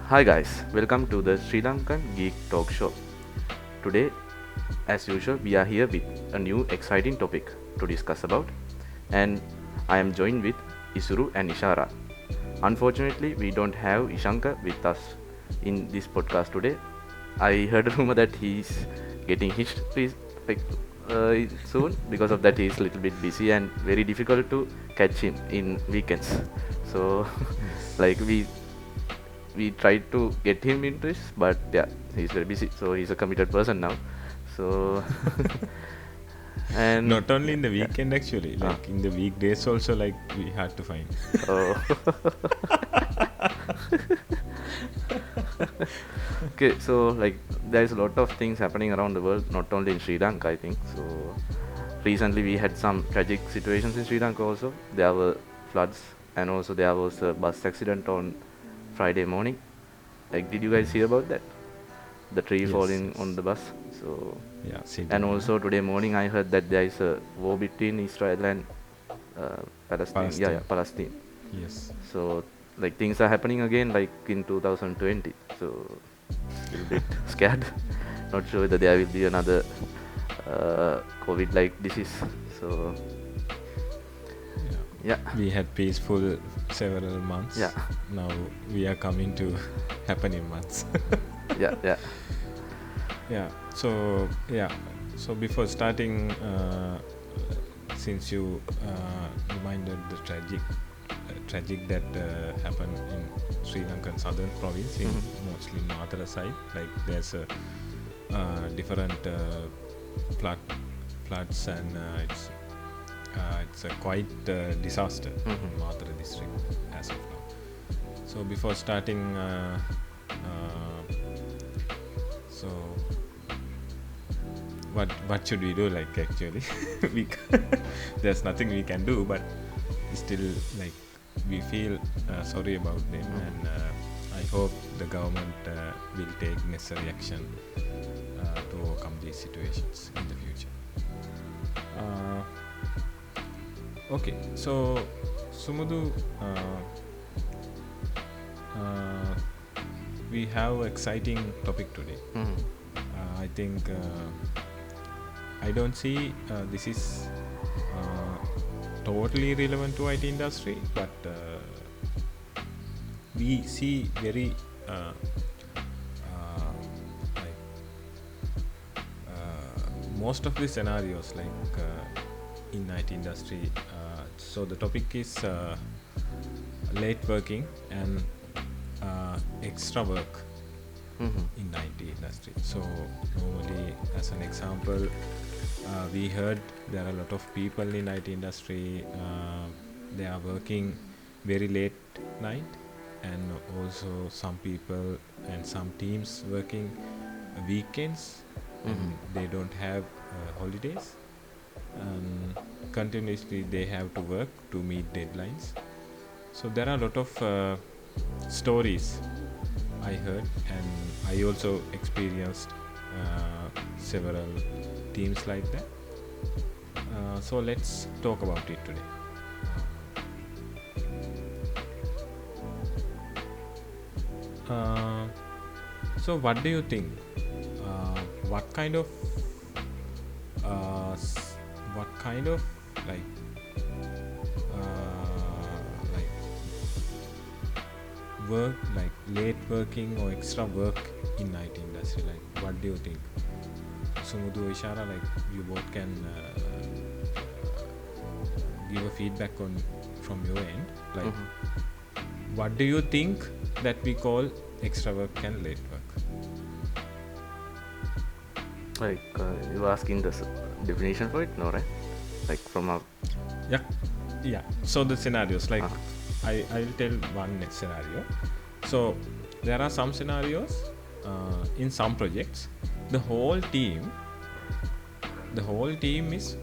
Hi guys, welcome to the Sri Lankan Geek Talk Show. Today, as usual, we are here with a new exciting topic to discuss about, and I am joined with Isuru and Ishara. Unfortunately, we don't have Ishanka with us in this podcast today. I heard a rumor that he's getting hitched like, soon. Because of that, he's a little bit busy and very difficult to catch him in weekends. So, like we tried to get him into this, but yeah, he's very busy. So he's a committed person now. So and Not only in the yeah, weekend actually, uh, like in the weekdays also, like we had to find. oh. Okay, so like there's a lot of things happening around the world, not only in Sri Lanka, I think. So recently we had some tragic situations in Sri Lanka also. There were floods, and also there was a bus accident on Friday morning. Like, did you guys hear about that? The tree Yes, falling on yes. the bus. So, Yeah, and Sydney, yeah. also today morning I heard that there is a war between Israel and Palestine. Yeah, yeah, Palestine. Palestine. Yes. So, like things are happening again, like in 2020. So, a little bit scared. Not sure whether there will be another COVID-like disease. So, Yeah. yeah, We had peaceful several months. yeah, Now we are coming to happening months. yeah, yeah. Yeah. Yeah. So before starting, since you reminded the tragic that happened in Sri Lankan southern province, in Mm-hmm. mostly northern side, like there's a different flood, floods, and it's a quite disaster in Mm-hmm. Mathura district as of now. So before starting, so what should we do? Like actually, we there's nothing we can do, but still like we feel sorry about them, and I hope the government will take necessary action to overcome these situations in the future. Uh, okay, so Sumudu, uh, we have exciting topic today. Mm-hmm. I think I don't see this is totally relevant to IT industry, but we see very like most of the scenarios like in IT industry. So the topic is late working and extra work Mm-hmm. in IT industry. So normally, as an example, we heard there are a lot of people in IT industry. They are working very late night, and also some people and some teams working weekends, Mm-hmm. and they don't have holidays. And continuously, they have to work to meet deadlines. So there are a lot of stories I heard, and I also experienced several teams like that. So let's talk about it today. Uh, so, what do you think? What kind of uh, s- what kind of like like work, like late working or extra work in IT industry? Like, what do you think? Sumudu, Ishara, like you both can give a feedback on from your end. Like, Mm-hmm. what do you think that we call extra work and late work? Like you asking the definition for it, no, right? Like from a Yeah, yeah. So the scenarios, like uh, I'll tell one scenario. So there are some scenarios in some projects. The whole team, the whole team is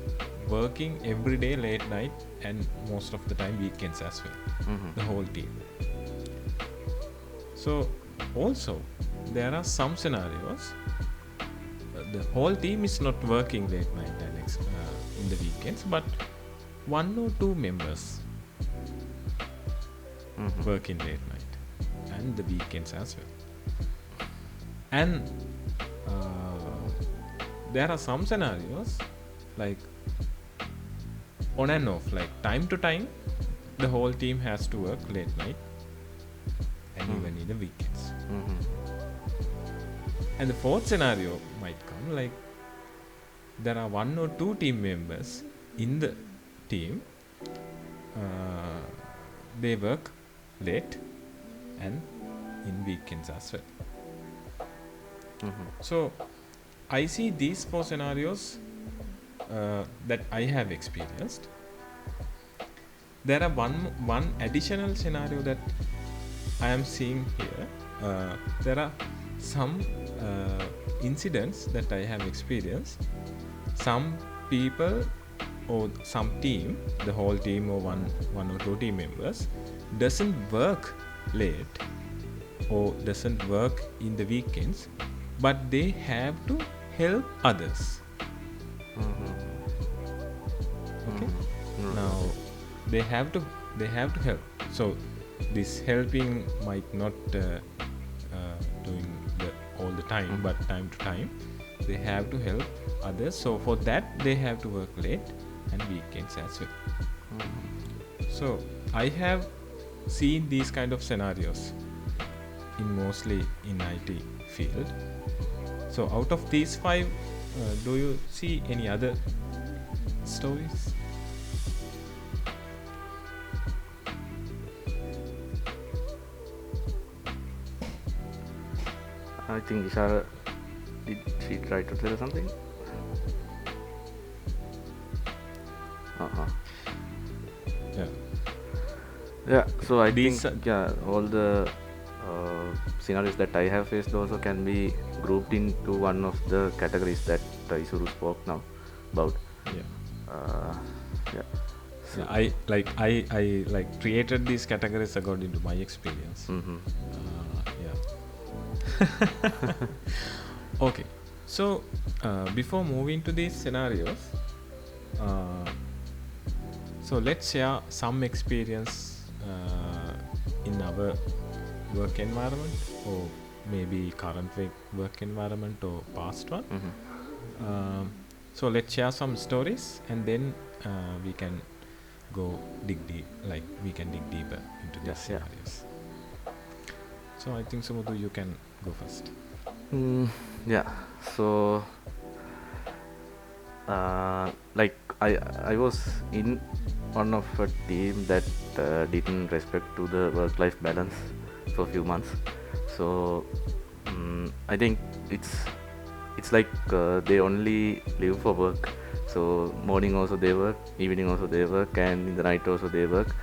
working every day late night and most of the time weekends as well. mm-hmm. The whole team. So also there are some scenarios the whole team is not working late night and in the weekends, but one or two members Mm-hmm. work in late night and the weekends as well. And there are some scenarios like on and off, like time to time the whole team has to work late night and even in the weekends. And the fourth scenario might come like there are one or two team members in the team, they work late and in weekends as well. So I see these four scenarios that I have experienced. There are one additional scenario that I am seeing here. There are some incidents that I have experienced. Some people or some team, the whole team or one or two team members, doesn't work late or doesn't work in the weekends, but they have to help others. Okay. Now they have to help. So this helping might not doing all the time, but time to time they have to help others. So for that they have to work late and weekends as well. So I have seen these kind of scenarios mostly in IT field. So out of these five, do you see any other stories? I think Ishara, did she try to tell something? Yeah. Yeah, so I These think all the scenarios that I have faced also can be grouped into one of the categories that Isuru spoke now about. Yeah. So, I created these categories according to my experience. Okay, so before moving to these scenarios, so let's share some experience in our work environment, or maybe current work environment or past one. So let's share some stories and then we can go dig deep, like we can dig deeper into these scenarios. So I think Sumudhu, you can go first. Yeah, so like I was in one of a team that didn't respect to the work-life balance for a few months. So I think it's like they only live for work. So morning also they work, evening also they work, and in the night also they work.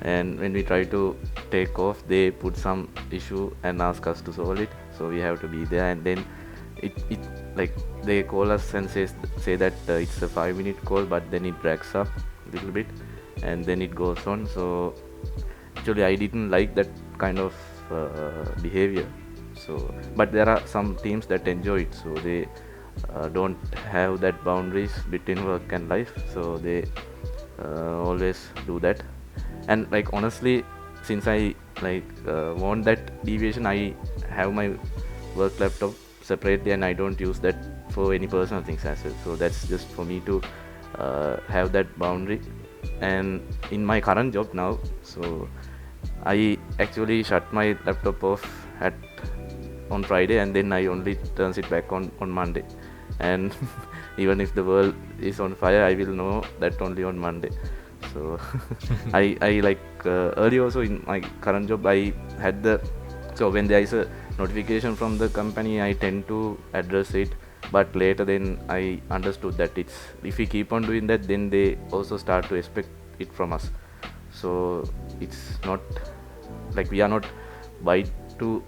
And when we try to take off, they put some issue and ask us to solve it. So we have to be there, and then it like they call us and say that it's a 5-minute call, but then it drags up a little bit, and then it goes on. So actually I didn't like that kind of behavior. So but there are some teams that enjoy it, so they don't have that boundaries between work and life, so they always do that. And like honestly, since I want that deviation, I have my work laptop separately and I don't use that for any personal things as well. So that's just for me to have that boundary. And in my current job now, so I actually shut my laptop off on Friday, and then I only turns it back on Monday. And even if the world is on fire, I will know that only on Monday. So I like earlier also in my current job I had so when there is a notification from the company, I tend to address it, but later then I understood that it's if we keep on doing that, then they also start to expect it from us. So it's not like we are not bind to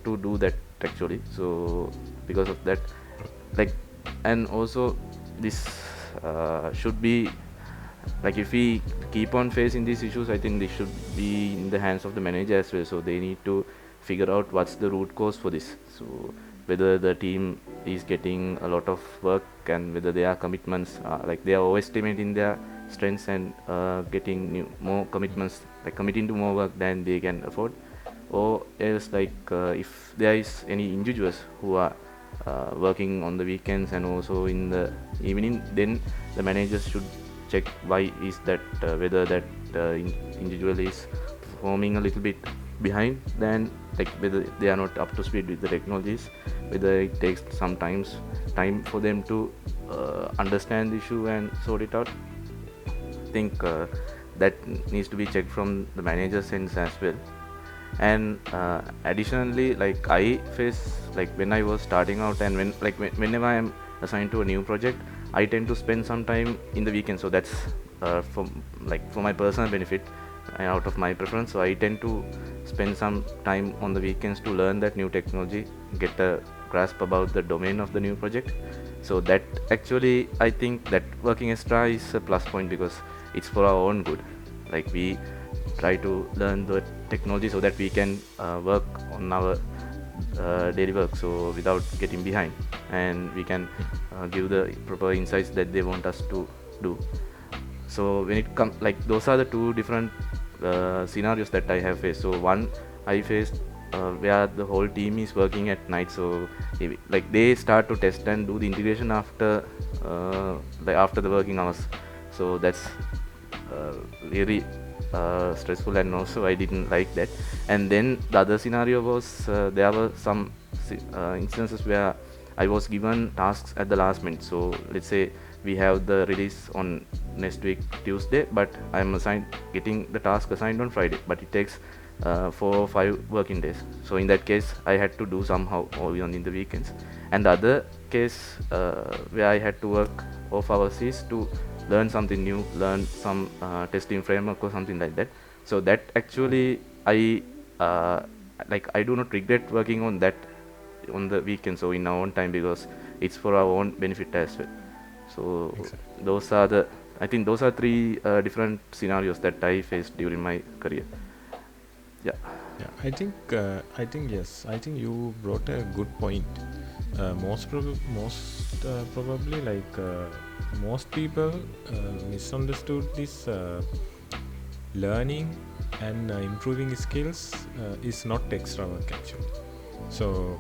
do that actually. So because of that, like, and also this should be like, if we keep on facing these issues, I think this should be in the hands of the manager as well. So they need to figure out what's the root cause for this. So whether the team is getting a lot of work, and whether their commitments like they are overestimating their strengths and getting more commitments, like committing to more work than they can afford, or else like if there is any individuals who are working on the weekends and also in the evening, then the managers should check why is that, whether that individual is performing a little bit behind, than like whether they are not up to speed with the technologies, whether it takes time for them to understand the issue and sort it out. I think that needs to be checked from the manager's ends as well. And additionally, like I face, like when I was starting out, and whenever I am assigned to a new project, I tend to spend some time in the weekend. So that's for my personal benefit and out of my preference. So I tend to spend some time on the weekends to learn that new technology, get a grasp about the domain of the new project. So that actually, I think that working extra is a plus point because it's for our own good. Like we try to learn the technology so that we can work on our daily work, so without getting behind, and we can give the proper insights that they want us to do. So when it comes, like those are the two different scenarios that I have faced. So one I faced where the whole team is working at night, so like they start to test and do the integration after after the working hours. So that's really stressful, and also I didn't like that. And then the other scenario was there were some instances where I was given tasks at the last minute. So let's say we have the release on next week Tuesday, but I'm getting the task assigned on Friday, but it takes 4 or 5 working days. So in that case, I had to do somehow, or even in the weekends. And the other case where I had to work off hours is to learn something new, learn some testing framework or something like that. So that actually I do not regret working on that on the weekend, so in our own time, because it's for our own benefit as well. So Exactly. those are three different scenarios that I faced during my career. Yeah. Yeah, I think yes. I think you brought a good point. Most probably, like most people misunderstood this learning and improving skills is not extra work actually. So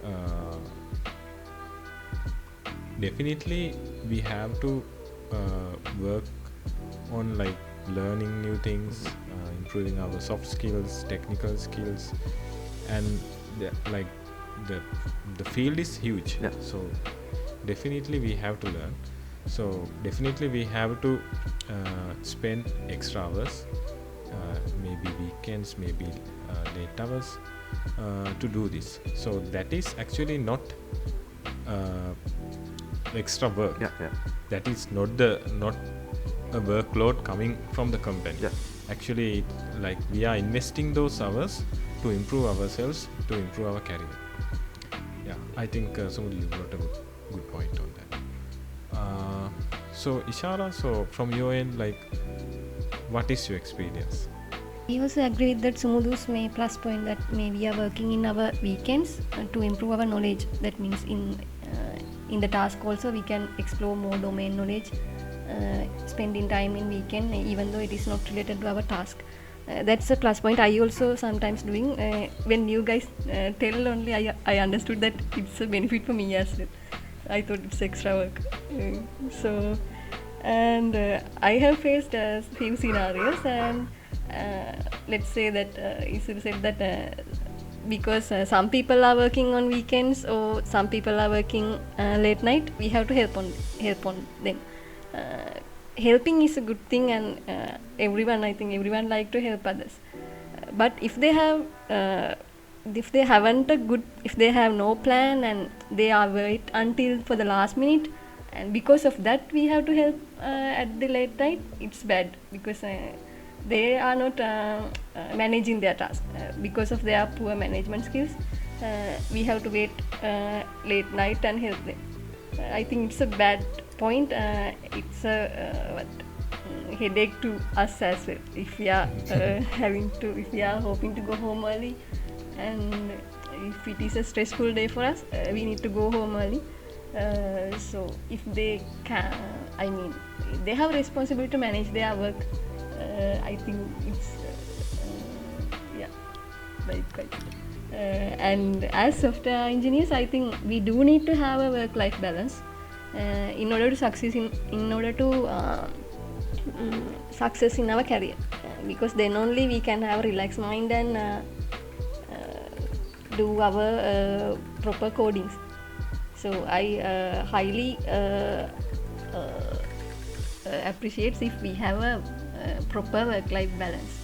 uh, definitely we have to work on like learning new things, improving our soft skills, technical skills, and like the the field is huge. Yeah. So definitely we have to learn. So definitely we have to spend extra hours, maybe weekends, maybe late hours to do this. So that is actually not uh, extra work. Yeah. Yeah. That is not a workload coming from the company. Yeah. Actually, like we are investing those hours to improve ourselves, to improve our career. Yeah, I think Sumul, you brought a good point on that. So Ishara, so from your end, like, what is your experience? I also agree with that Sumudu's plus point that we are working in our weekends to improve our knowledge. That means in the task also we can explore more domain knowledge, spending time in weekend even though it is not related to our task. That's a plus point. I also sometimes doing when you guys tell only I understood that it's a benefit for me as well. I thought it's extra work. And I have faced a few scenarios, and let's say that Isuru said that because some people are working on weekends or some people are working late night, we have to help on them. Helping is a good thing, and I think everyone like to help others. But if they have if they have no plan and they are wait until for the last minute, and because of that we have to help at the late night, it's bad because they are not managing their task because of their poor management skills. We have to wait late night and help them. I think it's a bad point. It's a headache to us as well if we are if we are hoping to go home early, and if it is a stressful day for us, we need to go home early. So if they can, they have responsibility to manage their work. I think it's yeah. very quite. And as software engineers, I think we do need to have a work-life balance in order to succeed in order to success in our career, because then only we can have a relaxed mind and do our proper codings. So I highly appreciates if we have a proper work-life balance.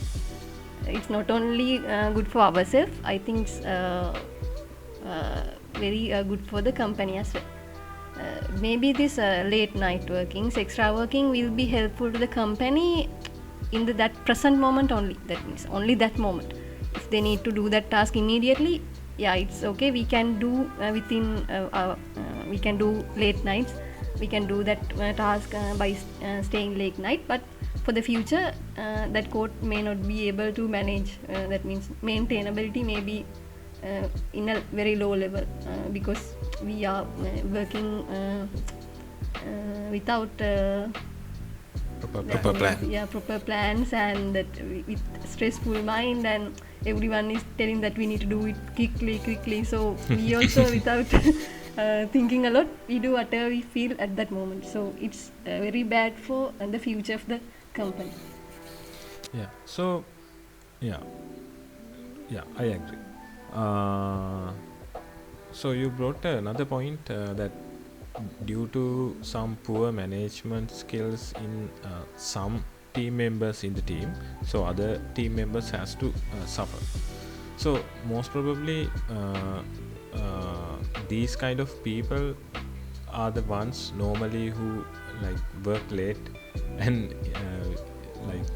It's not only good for ourselves, I think it's very good for the company as well. Maybe this late night workings, extra working will be helpful to the company in that present moment only. That means only that moment. If they need to do that task immediately, yeah, it's okay. We can do we can do late nights. We can do that task by staying late night. But for the future, that code may not be able to manage. That means maintainability may be in a very low level because we are working without proper plan. Yeah, proper plans, and that with stressful mind, and everyone is telling that we need to do it quickly. So we also without thinking a lot, we do whatever we feel at that moment. So it's very bad for the future of the company. Yeah. So, yeah, I agree. So you brought another point that due to some poor management skills in some team members in the team, so other team members has to suffer. So most probably these kind of people are the ones normally who like work late and like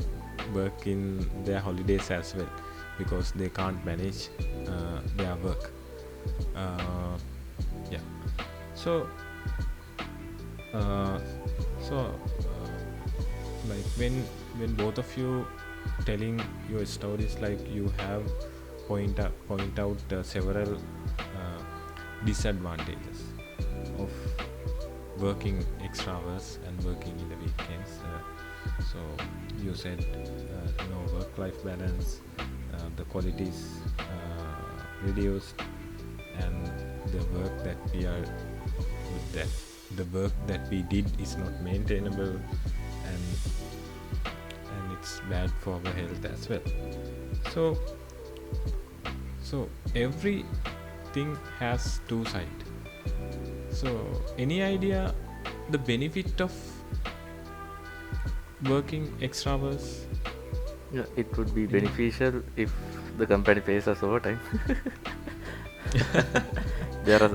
work in their holidays as well, because they can't manage their work. Yeah. So like when both of you telling your stories, like you have point out several disadvantages of working extra hours and working in the weekends. So you said no work-life balance, the quality is reduced, and the work that we did is not maintainable, and it's bad for our health as well. So everything has two sides. So any idea the benefit of working extra hours? Yeah, it would be beneficial if the company pays us overtime.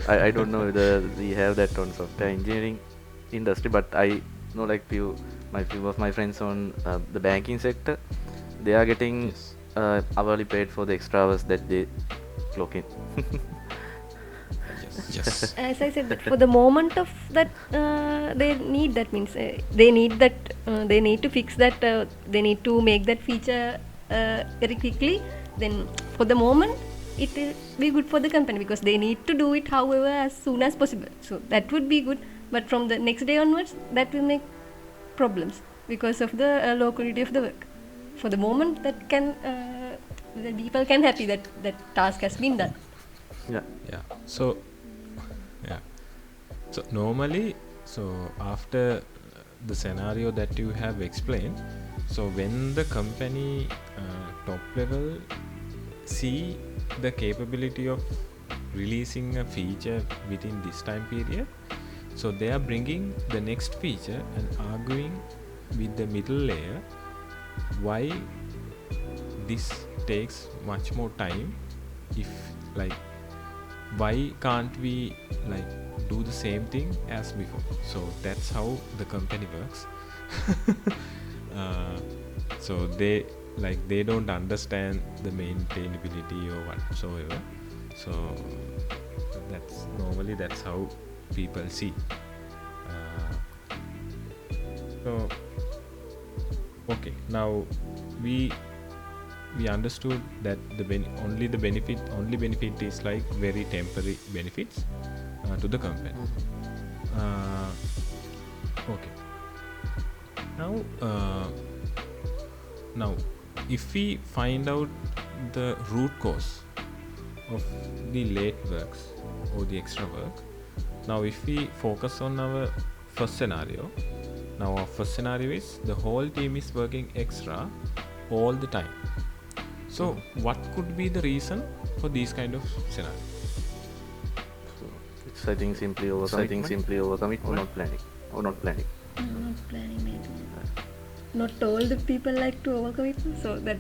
I don't know whether we have that on software engineering industry, but I know like few of my friends on the banking sector, they are getting hourly paid for the extra hours that they clock in. Yes. As I said, that for the moment of that, they need that means they need that they need to fix that. They need to make that feature very quickly. Then for the moment, it will be good for the company because they need to do it, however, as soon as possible. So that would be good. But from the next day onwards, that will make problems because of the low quality of the work. For the moment, that can the people can happy that that task has been done. Yeah. So normally, after the scenario that you have explained, so when the company top level see the capability of releasing a feature within this time period, so they are bringing the next feature and arguing with the middle layer why this takes much more time, if like why can't we like do the same thing as before. So that's how the company works. So they don't understand the maintainability or whatsoever. So that's how people see. So okay, now we understood that only benefit is like very temporary benefits to the company. Okay. Now if we find out the root cause of the late works or the extra work. Now if we focus on our first scenario, now our first scenario is the whole team is working extra all the time. So what could be the reason for these kind of scenario? So it's I think simply overcommitment or not planning. No, not planning maybe. Not all the people like to overcome it, so that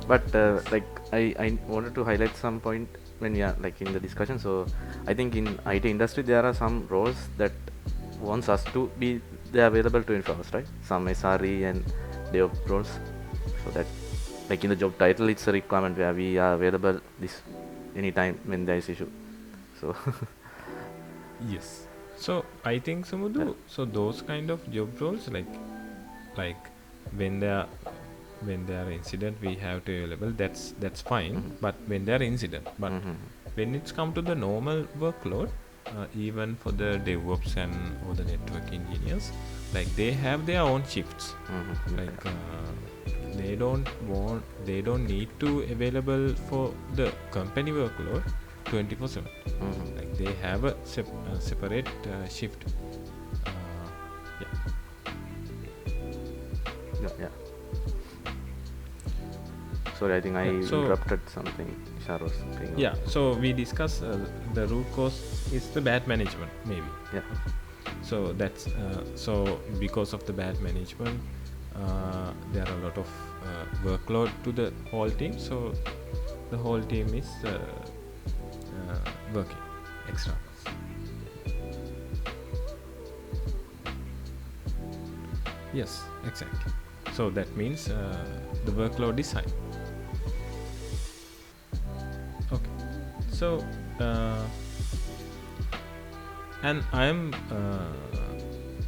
But like I wanted to highlight some point when we are like in the discussion. So I think in IT industry there are some roles that wants us to be there available 24 hours, right? Some SRE and DevOps roles. So that like in the job title it's a requirement where we are available this anytime when there is issue. So Yes. So I think Samudhu, so those kind of job roles like when there are incident we have to available, that's fine. But when there are incident, but when it's come to the normal workload, even for the DevOps and or the network engineers, like they have their own shifts. Like they don't need to available for the company workload 24/7. Like they have a separate shift. yeah. Sorry, I think I So- interrupted something. Ishar was saying. Yeah, so we discuss the root cause is the bad management maybe. Yeah. So that's so because of the bad management, there are a lot of workload to the whole team. So the whole team is working extra. Yes, exactly. So that means the workload is high. Okay. So and I am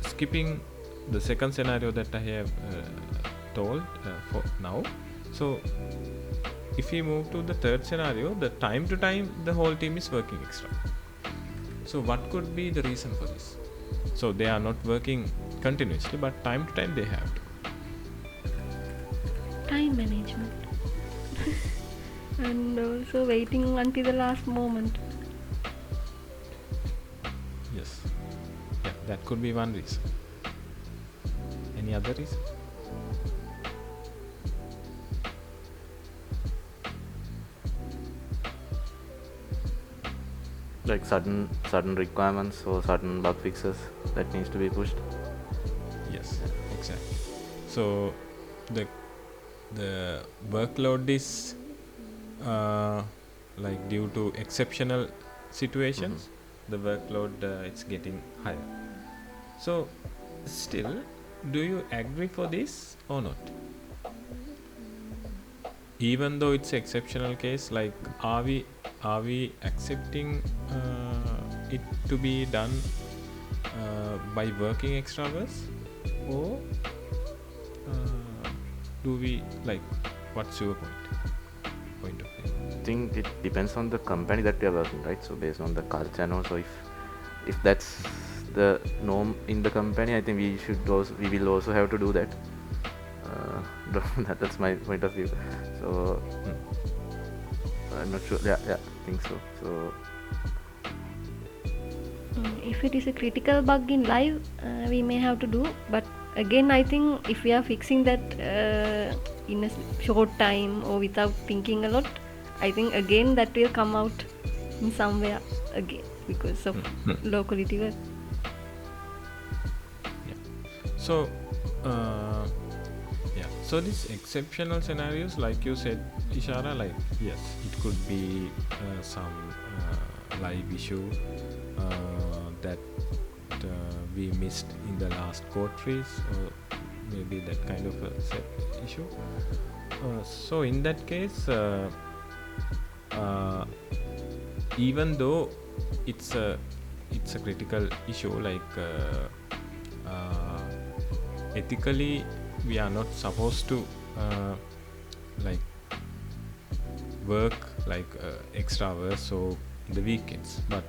skipping the second scenario that I have told for now. So if we move to the third scenario, the time to time the whole team is working extra. So what could be the reason for this? So they are not working continuously, but time to time they have to. time management. And also waiting until the last moment. Yes. Yeah, that could be one reason. Any other reason? Like sudden requirements or sudden bug fixes that needs to be pushed. Yes, exactly. So the workload is like due to exceptional situations, the workload it's getting higher. So still, do you agree for this or not? Even though it's exceptional case, like are we accepting it to be done by working extra hours, or do we like? What's your point of view? I think it depends on the company that we are working, right? So based on the culture and also if that's the norm in the company, I think we will also have to do that. That's my point of view. So I'm not sure. Yeah, I think so. So If it is a critical bug in live, we may have to do. But again, I think if we are fixing that in a short time or without thinking a lot, I think again that will come out in somewhere again because of locality work. So yeah, so these exceptional scenarios, like you said, Ishara, like yes, it could be some live issue that we missed in the last code freeze, or maybe that kind of a set issue. So in that case, even though it's a critical issue, like ethically we are not supposed to like work like extra hours so the weekends, but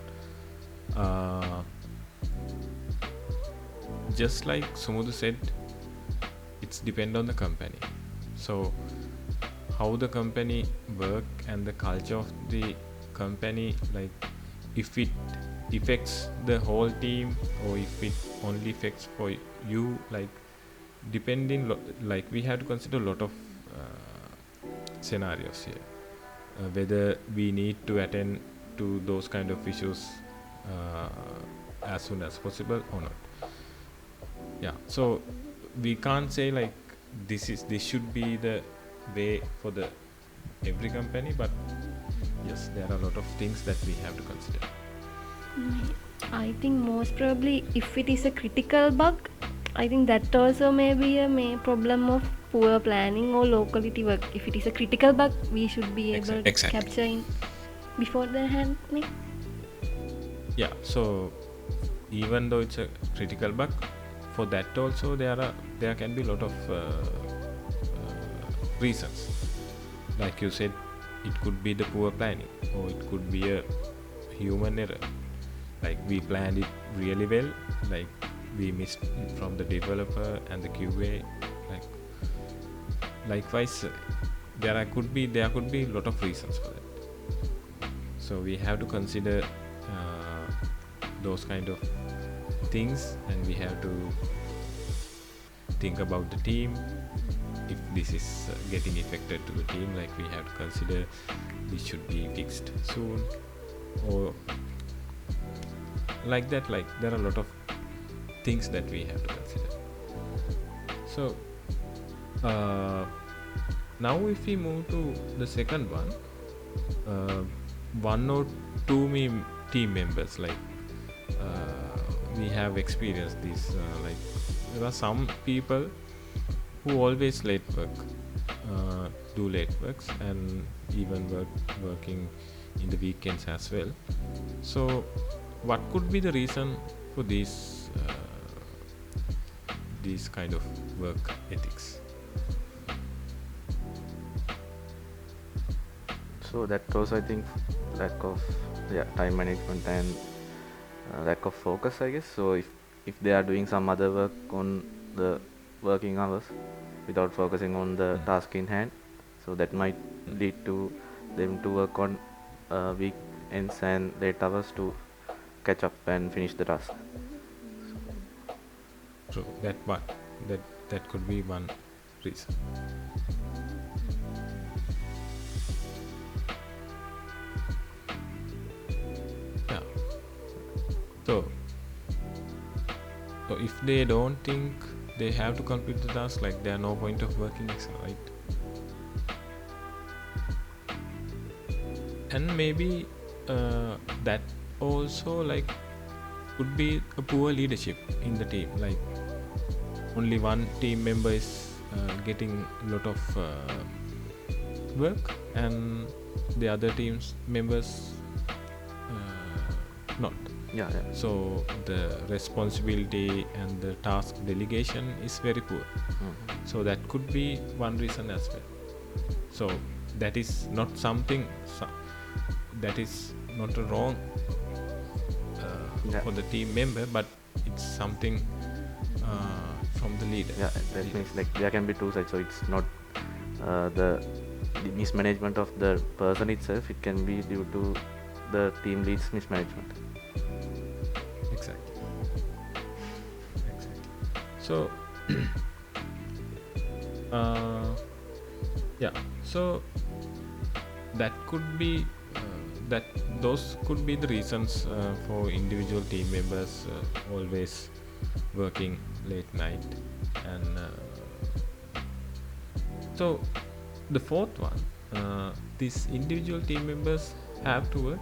just like Sumudhu said, it's depend on the company. So how the company work and the culture of the company, like if it affects the whole team or if it only affects for you, like depending like we have to consider a lot of scenarios here, whether we need to attend to those kind of issues as soon as possible or not. Yeah, so we can't say like this should be the way for the every company, but yes, there are a lot of things that we have to consider. I think most probably if it is a critical bug, I think that also may be a problem of poor planning or locality work. If it is a critical bug, we should be able to Exactly. capture in before the hand. Yeah, so even though it's a critical bug, for that also there can be a lot of reasons. Like you said, it could be the poor planning, or it could be a human error. Like we planned it really well, like we missed it from the developer and the QA. Like likewise, there could be a lot of reasons for that. So we have to consider those kind of things, and we have to think about the team. If this is getting affected to the team, like we have to consider this should be fixed soon, or like that. Like there are a lot of things that we have to consider. So now if we move to the second one, one or two team members, like we have experienced this, like there are some people who always late work, do late works, and even working in the weekends as well. So what could be the reason for these kind of work ethics? So that was, I think, lack of time management and lack of focus, I guess. So if they are doing some other work on the working hours without focusing on the task in hand, so that might lead to them to work on weekends and late hours to catch up and finish the task. So that could be one reason. Yeah. So if they don't think they have to complete the task, like there are no point of working extra, right? And maybe that also like could be a poor leadership in the team. Like only one team member is getting a lot of work, and the other team's members not. Yeah. So the responsibility and the task delegation is very poor. So that could be one reason as well. So that is not something that is not a wrong for the team member, but it's something from the leader. Yeah, that means like there can be two sides. So it's not the mismanagement of the person itself. It can be due to the team lead's mismanagement. Exactly. So yeah, so that could be those could be the reasons for individual team members always working late night. And so the fourth one, these individual team members have to work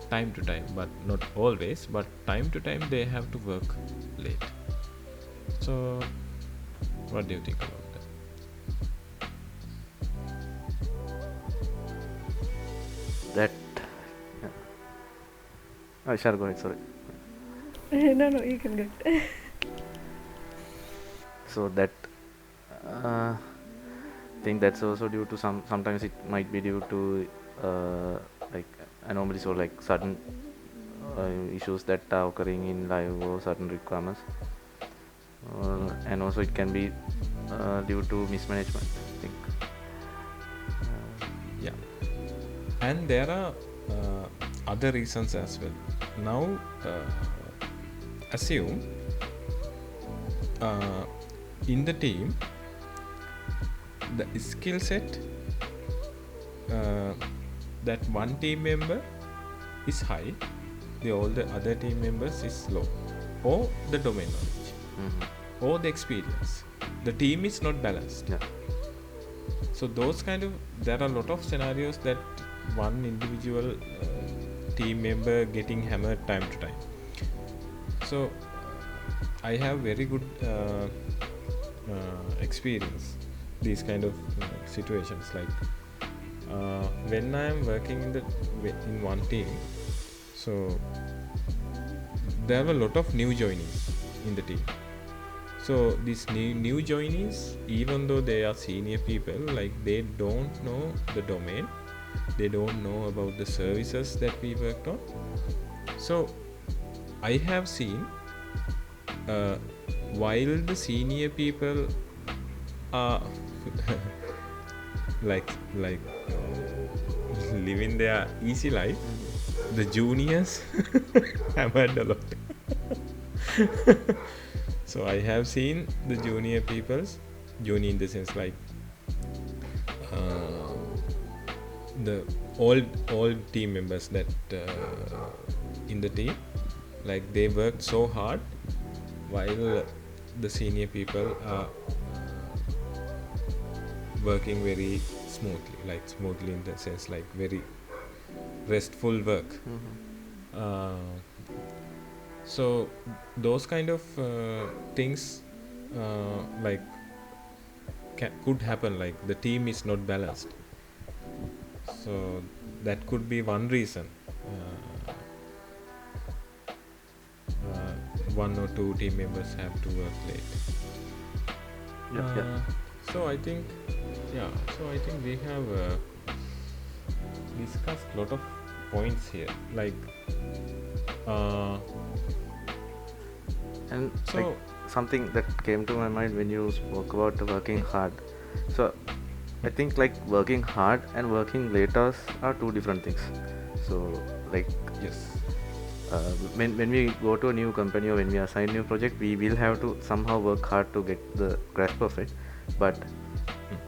time to time, but not always, but time to time they have to work late. So what do you think about that? I shall go ahead, sorry. No, you can go. So that I think that's also due to sometimes it might be due to like anomalies or like sudden issues that are occurring in live or certain requirements, and also it can be due to mismanagement, I think. and there are other reasons as well. Now assume in the team the skill set that one team member is high, all the other team members is low, or the domain knowledge, or the experience. The team is not balanced. Yeah. So those kind of, there are a lot of scenarios that one individual team member getting hammered time to time. So I have very good experience these kind of situations. Like when I am working in one team, so there are a lot of new joinees in the team. So these new joinees, even though they are senior people, like they don't know the domain, they don't know about the services that we worked on. So I have seen while the senior people are like living their easy life, the juniors hammered a lot. So I have seen the junior in the sense like the old team members that in the team, like they worked so hard while the senior people are working very smoothly in the sense like very restful work. So those kind of things like could happen, like the team is not balanced. So that could be one reason one or two team members have to work late. So I think we have discussed a lot of points here, like And so like something that came to my mind when you spoke about working hard. So I think like working hard and working late hours are two different things. So like yes, when we go to a new company or when we assign new project, we will have to somehow work hard to get the grasp of it. But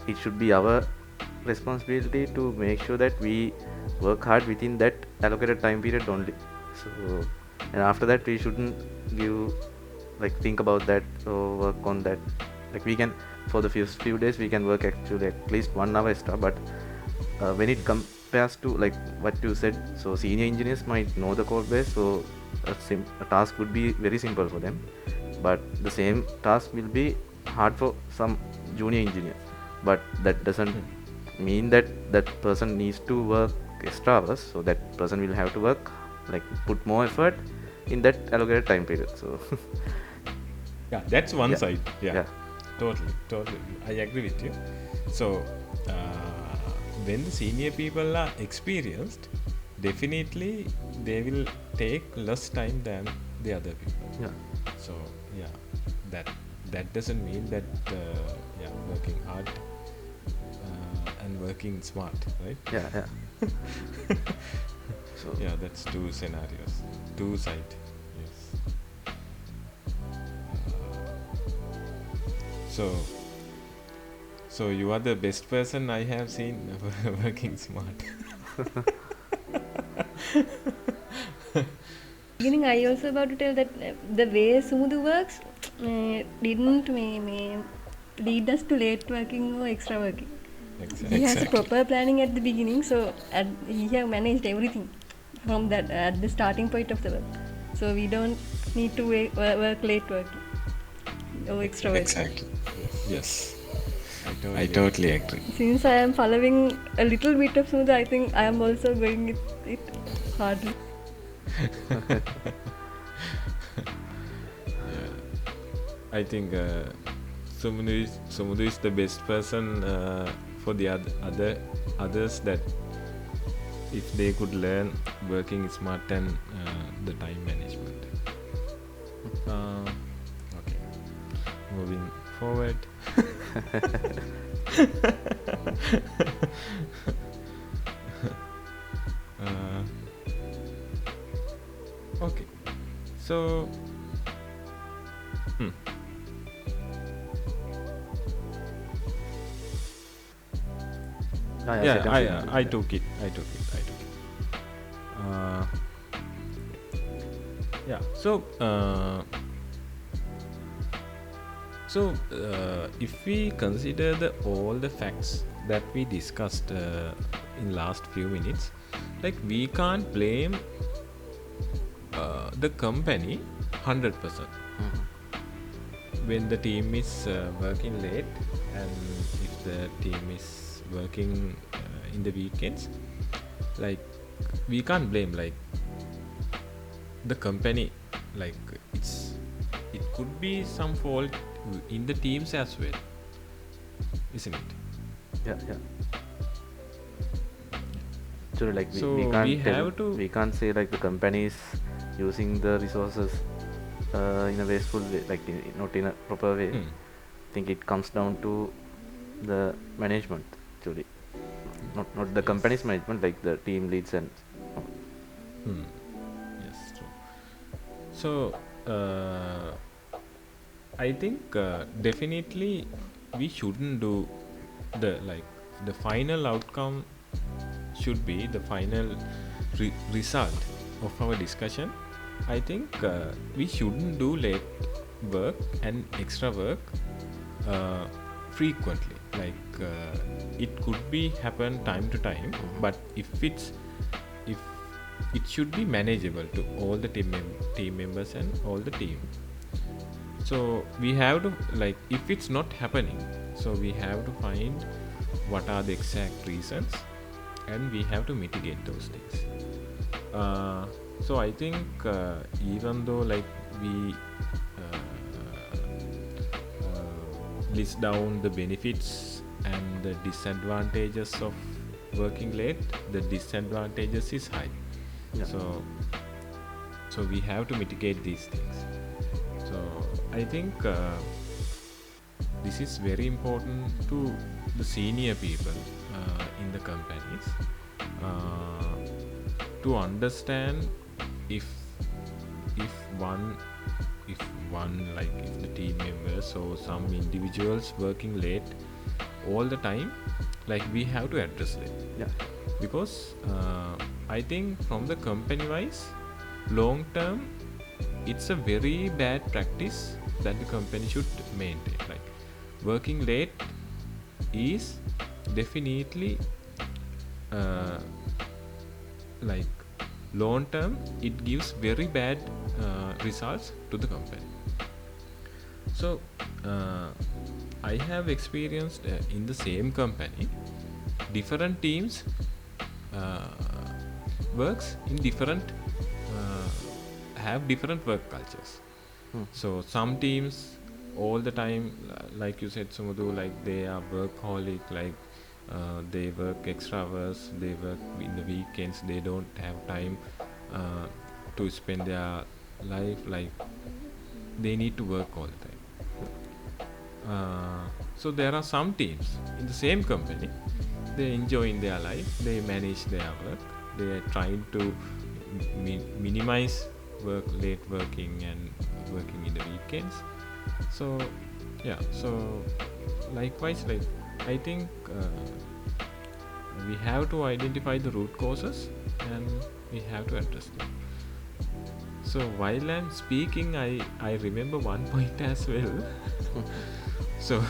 it should be our responsibility to make sure that we work hard within that allocated time period only. So and after that we shouldn't think about that or work on that. Like we can, for the first few days we can work actually at least 1 hour extra, but when it compares to like what you said, so senior engineers might know the code base, so a task would be very simple for them, but the same task will be hard for some junior engineer. But that doesn't mean that that person needs to work extra hours, so that person will have to work, like put more effort in that allocated time period. So yeah, that's one Yeah. side. Yeah. Totally, I agree with you. So when the senior people are experienced, definitely they will take less time than the other people. yeah, So yeah, that doesn't mean that working hard and working smart, right? yeah. So Yeah, that's two scenarios, two sides. Yes. So you are the best person I have seen working smart. Beginning, I also about to tell that the way Sumudhu works didn't lead us to late working or extra working. He has a proper planning at the beginning, so he have managed everything from that at the starting point of the work. So we don't need to work late working or extra working. Exactly. Yes. I totally agree. Since I am following a little bit of Sumudhu, I think I am also going it hardly. I think Sumudhu is the best person for the others that if they could learn working smart and the time management. Okay, moving forward. So yeah, I took it. Uh, yeah. So if we consider all the facts that we discussed in last few minutes, like we can't blame the company 100% when the team is working late, and if the team is working in the weekends. Like we can't blame like the company. Like it could be some fault in the teams as well, isn't it? Yeah. So like So we can't say like the company is using the resources in a wasteful way, like not in a proper way. I think it comes down to the management actually, not the company's management, like the team leads and Yes, true. So I think definitely we shouldn't do the final outcome should be the final result of our discussion. I think we shouldn't do late work and extra work frequently. Like it could be happen time to time, but if it should be manageable to all the team members and all the team. So we have to, like, if it's not happening, so we have to find what are the exact reasons, and we have to mitigate those things. So I think even though like we list down the benefits and the disadvantages of working late, the disadvantages is high. Yeah. So we have to mitigate these things. So I think this is very important to the senior people in the companies to understand if the team members or some individuals working late all the time, like we have to address it. Yeah. Because I think from the company wise, long term, it's a very bad practice that the company should maintain. Like working late is definitely like long term, it gives very bad results to the company. So I have experienced in the same company, different teams works in different have different work cultures. So some teams all the time, like you said, Sumudhu, like they are workaholic, like they work extra hours, they work in the weekends, they don't have time to spend their life, like they need to work all the time. So there are some teams in the same company, they enjoy in their life, they manage their work, they are trying to minimize late working and working in the weekends. So yeah, so likewise, like I think we have to identify the root causes and we have to address them. So while I'm speaking, I remember one point as well. So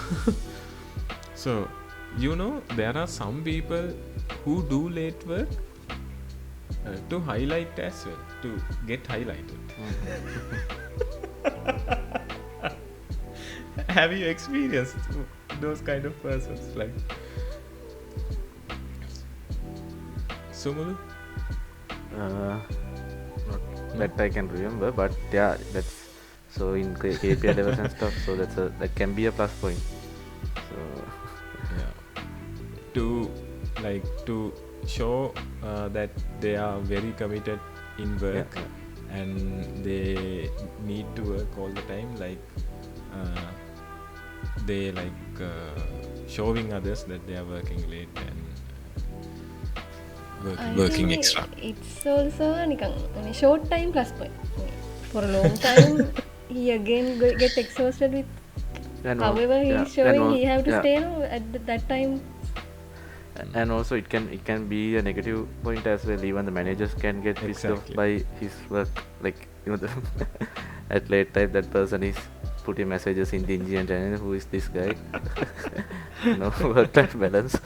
you know, there are some people who do late work to highlight as well, to get highlighted. Have you experienced those kind of persons, like Sumulu? Not that I can remember, but yeah, that's so in KPI levels and stuff. So that can be a plus point. So Yeah, to show that they are very committed in work, and they need to work all the time, like they like showing others that they are working late and working extra. It's also නිකන් short time plus point. for a long time, he again get exhausted with And however he yeah, is showing he have to yeah. stay at that time. And also it can be a negative point as well. Even the managers can get pissed off Exactly. by his work, like at late time that person is putting messages in the engine and who is this guy. No work life balance.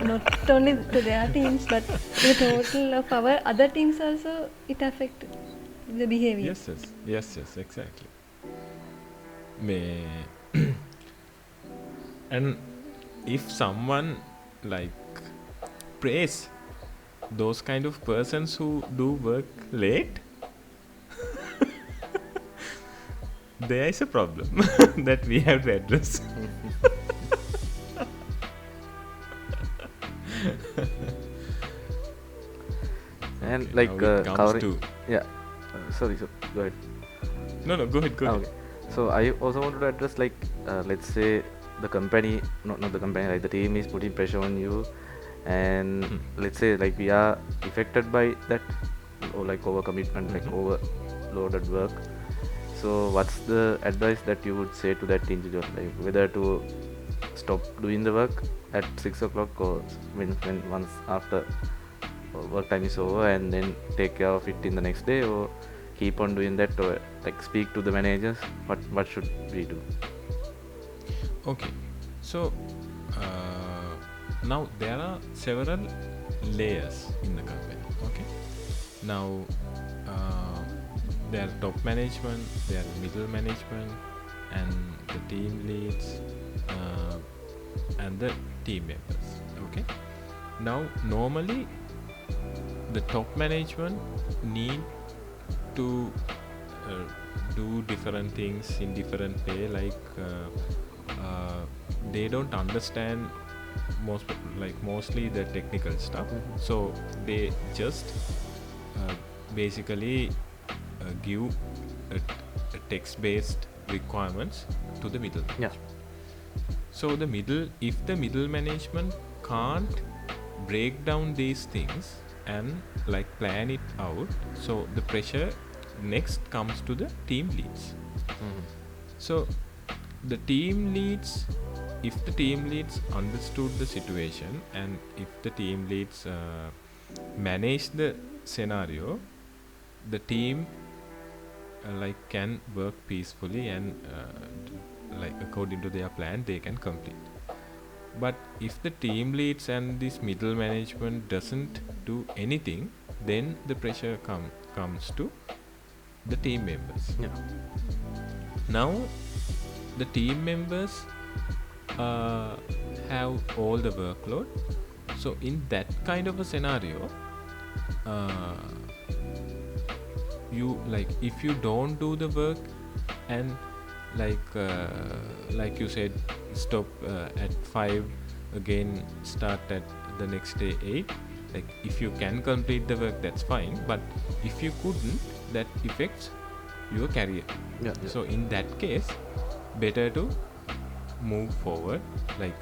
Not only to their teams, but the total of our other teams also, it affect the behavior. Yes, exactly. May and if someone like praise those kind of persons who do work late, there is a problem that we have to address. And Okay, like now it comes covering, to yeah. Sorry, so go ahead. no, go ahead. Okay. So I also wanted to address, like, let's say the company, not the company, like the team is putting pressure on you, and let's say like we are affected by that, or like overcommitment, like overloaded work. So what's the advice that you would say to that individual, like whether to stop doing the work at 6 o'clock, or when once after work time is over, and then take care of it in the next day, or keep on doing that, or like speak to the managers? What should we do? Okay, so now there are several layers in the company. Okay, now there are top management, there are middle management, and the team leads, and the team members. Okay, now normally the top management need to do different things in different way, like they don't understand mostly the technical stuff, so they just basically give a text-based requirements to the middle management. So if the middle management can't break down these things and like plan it out, so the pressure next comes to the team leads. So the team leads, if the team leads understood the situation, and if the team leads manage the scenario, the team like can work peacefully, and like according to their plan they can complete. But if the team leads and this middle management doesn't do anything, then the pressure comes to the team members. Now the team members have all the workload, so in that kind of a scenario, you like if you don't do the work, and like you said, stop at 5, again start at the next day 8, like if you can complete the work, that's fine, but if you couldn't, that affects your career. So in that case, better to move forward, like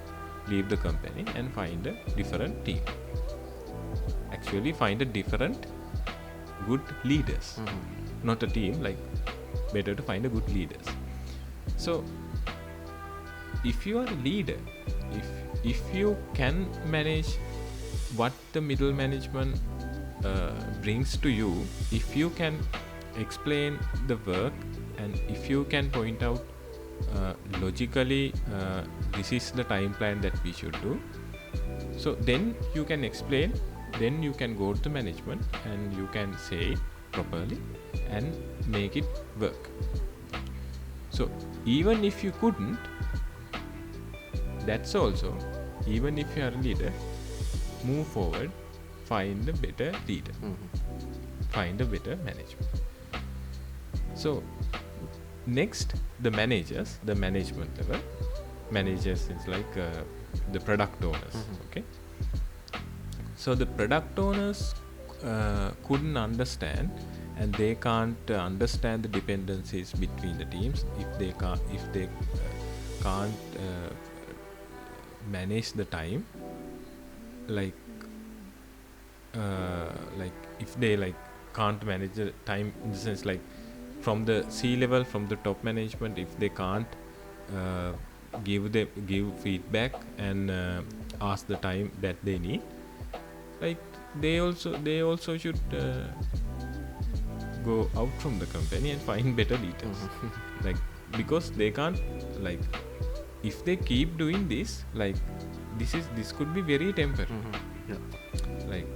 leave the company and find a different team, actually find a different good leaders, not a team, like better to find a good leaders. So if you are a leader, if you can manage what the middle management brings to you, if you can explain the work, and if you can point out logically this is the time plan that we should do, so then you can explain, then you can go to the management and you can say it properly and make it work. So even if you couldn't, that's also, even if you are a leader, move forward, find a better leader, find a better management. So next, the managers, the management level managers is like the product owners. Okay, so the product owners couldn't understand, and they can't understand the dependencies between the teams if they can't manage the time, like if they like can't manage the time, in the sense like from the C level, from the top management, if they can't uh, give feedback and ask the time that they need, like they also should go out from the company and find better leaders. Like, because they can't, like, if they keep doing this, like this could be very temporary. Yeah. Like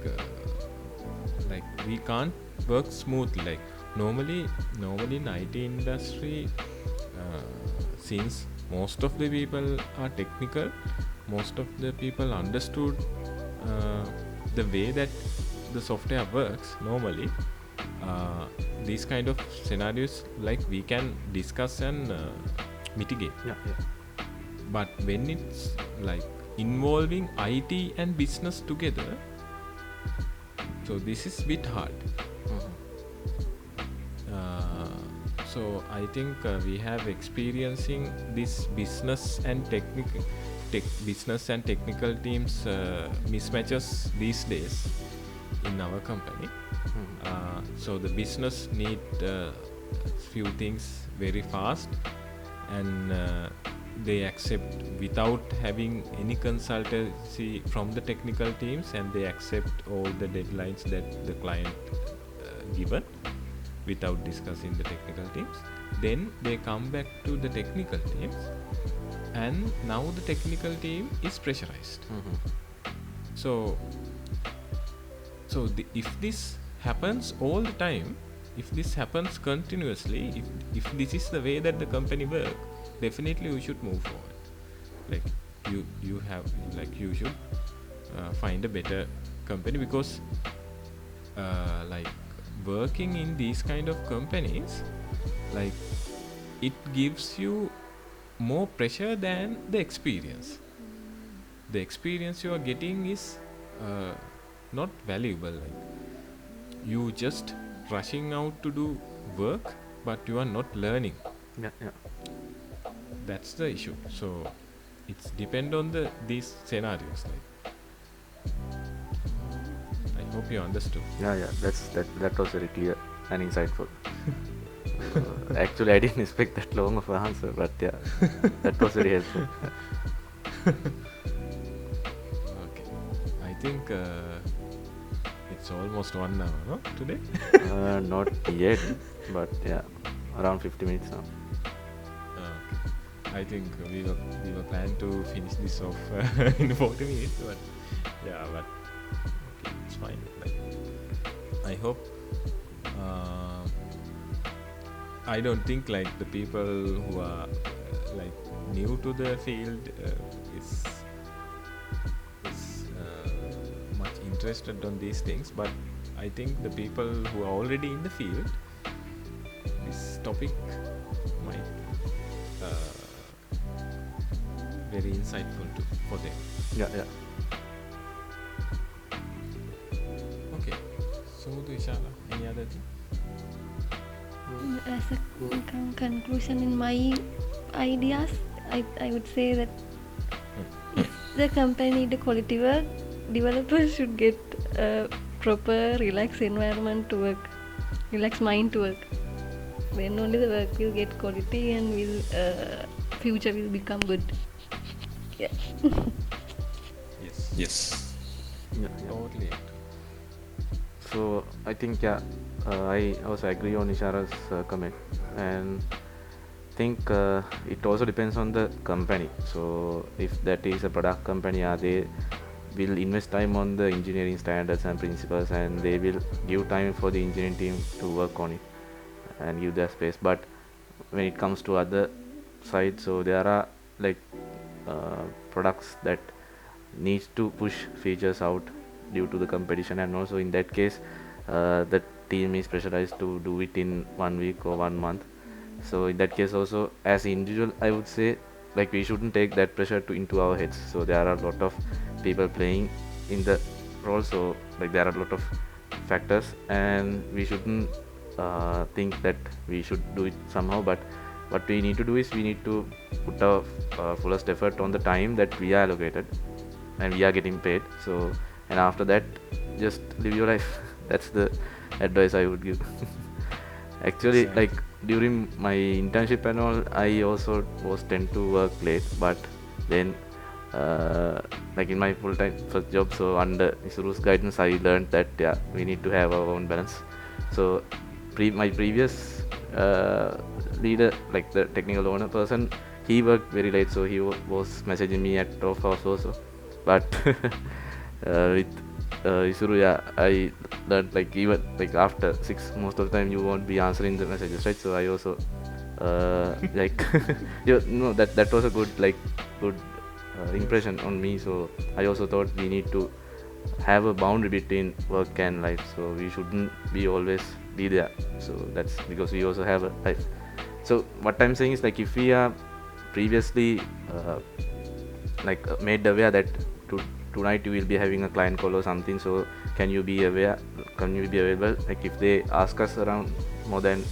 we can't work smoothly. Like normally in IT industry, since most of the people are technical, most of the people understood the way that the software works. Normally these kind of scenarios, like, we can discuss and mitigate. Yeah. But when it's like involving IT and business together, so this is bit hard. So I think we have experiencing this business and technical teams mismatches these days in our company. So the business need few things very fast, and they accept without having any consultancy from the technical teams, and they accept all the deadlines that the client given without discussing the technical teams. Then they come back to the technical teams, and now the technical team is pressurized. So if this happens all the time, if this happens continuously, if this is the way that the company works, definitely you should move forward. Like you should find a better company, because like working in these kind of companies, like, it gives you more pressure than the experience. The experience you are getting is not valuable. Like, you just rushing out to do work, but you are not learning. Yeah. That's the issue. So it's depend on these scenarios. Like, I hope you understood. Yeah. That was very clear and insightful. Actually, I didn't expect that long of an answer, but yeah, that was very helpful. Okay, I think it's almost 1 hour, no? Today. Not yet, but yeah, around 50 minutes now. Okay. I think we were planning to finish this off in 40 minutes, but okay, it's fine. Like, I hope. I don't think like the people who are like new to the field is much interested on these things, but I think the people who are already in the field, this topic might very insightful for them. Yeah. Okay, so Ishala, any other thing? As a conclusion in my ideas, I would say that if the company need a quality work, developers should get a proper relaxed environment to work, relaxed mind to work. Then only the work will get quality and future will become good. Yeah. Yes. Yeah. Totally. So I think I also agree on Ishara's comment, and think it also depends on the company. So if that is a product company, they will invest time on the engineering standards and principles, and they will give time for the engineering team to work on it and give their space. But when it comes to other side, so there are like products that needs to push features out due to the competition, and also in that case the team is pressurized to do it in 1 week or 1 month. So in that case also, as individual, I would say, like, we shouldn't take that pressure into our heads. So there are a lot of people playing in the role, so like there are a lot of factors, and we shouldn't think that we should do it somehow. But what we need to do is we need to put our fullest effort on the time that we are allocated and we are getting paid. So, and after that, just live your life. That's the advice I would give. Actually, Exactly. like during my internship and all, I also was tend to work late, but then like in my full-time first job, so under Isuru's guidance, I learned that yeah, we need to have our own balance. So my previous leader, like the technical owner person, he worked very late, so he was messaging me at 12 hours also. But with Isuru, yeah, I learned like even like after 6, most of the time you won't be answering the messages, right? So I also like you know that was a good impression on me. So I also thought we need to have a boundary between work and life, so we shouldn't be always be there. So that's because we also have a life. So what I'm saying is, like, if we are previously made aware that tonight you will be having a client call or something, so can you be available, like if they ask us around more than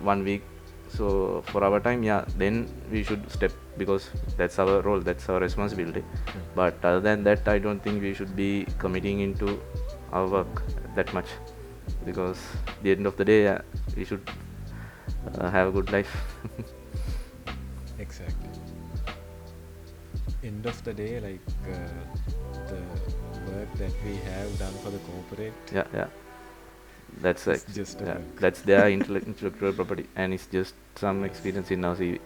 1 week, so for our time, yeah, then we should step, because that's our role, that's our responsibility. But other than that, I don't think we should be committing into our work that much, because at the end of the day, yeah, we should have a good life. Exactly. End of the day, like the work that we have done for the corporate, Yeah, that's it's just a yeah, work. that's their intellectual property, and it's just some experience in our CV.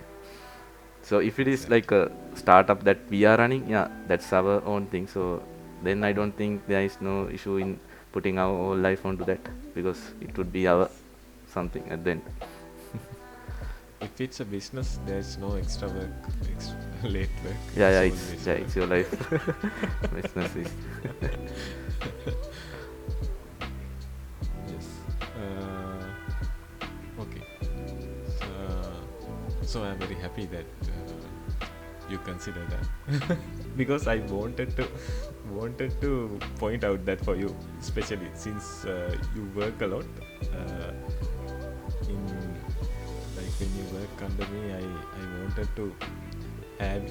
So if it is like a startup that we are running, yeah, that's our own thing. So then I don't think there is no issue in putting our whole life onto that, because it would be our something at the end. If it's a business, there's no extra work, late work. Yeah, It's always it's work. your life. Business is. Yes. Okay. So I'm very happy that you consider that because I wanted to point out that for you, especially since you work a lot. In like when you work under me, I wanted to have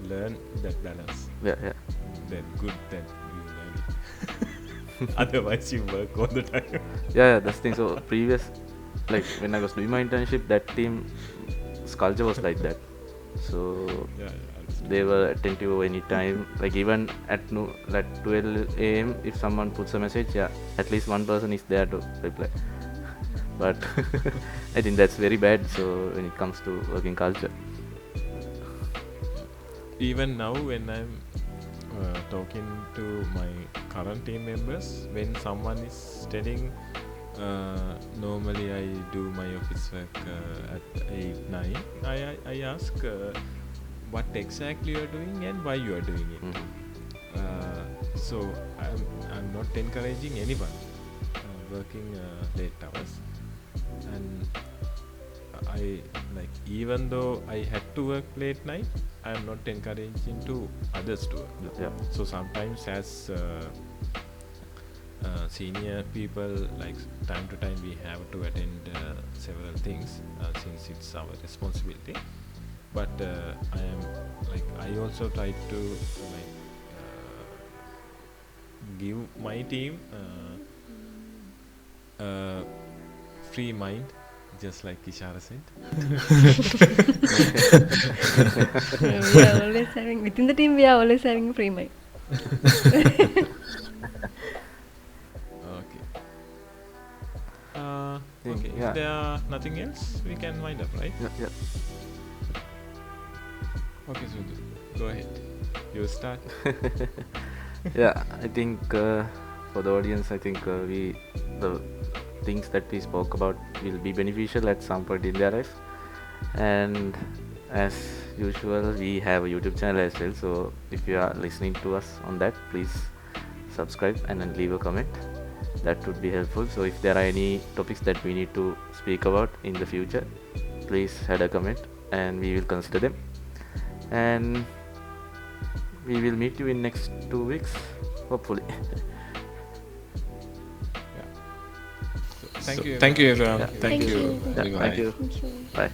learn that balance. Yeah. That good that you learn it. Otherwise, you work all the time. Yeah, that's the thing. So previous, like when I was doing my internship, that team's culture was like that. So Yeah, understand. they were attentive any time, like even at 12 a.m. if someone puts a message, yeah, at least one person is there to reply. But I think that's very bad, so when it comes to working culture. Even now, when I'm talking to my current team members, when someone is telling, normally I do my office work at 8, 9, I ask what exactly you are doing and why you are doing it. So I'm not encouraging anyone working late hours, and I like, even though I had to work late night, I am not encouraging to others to work. Yeah. So sometimes, as senior people, like time to time we have to attend several things since it's our responsibility. But I also try to give my team free mind, just like Ishara said. We are always having, within the team, we are always having free mind. Okay. Think, Okay. yeah. If there are nothing else, we can wind up, right? Yeah. Okay, so go ahead. You start. Yeah, I think for the audience, I think the things that we spoke about will be beneficial at some point in their life. And as usual, we have a YouTube channel as well, so if you are listening to us on that, please subscribe and then leave a comment. That would be helpful. So if there are any topics that we need to speak about in the future, please add a comment and we will consider them. And we will meet you in next 2 weeks, hopefully. Thank you. Thank you, everyone. Yeah. Thank you. Yeah, Bye-bye. thank you. Thank you. Bye.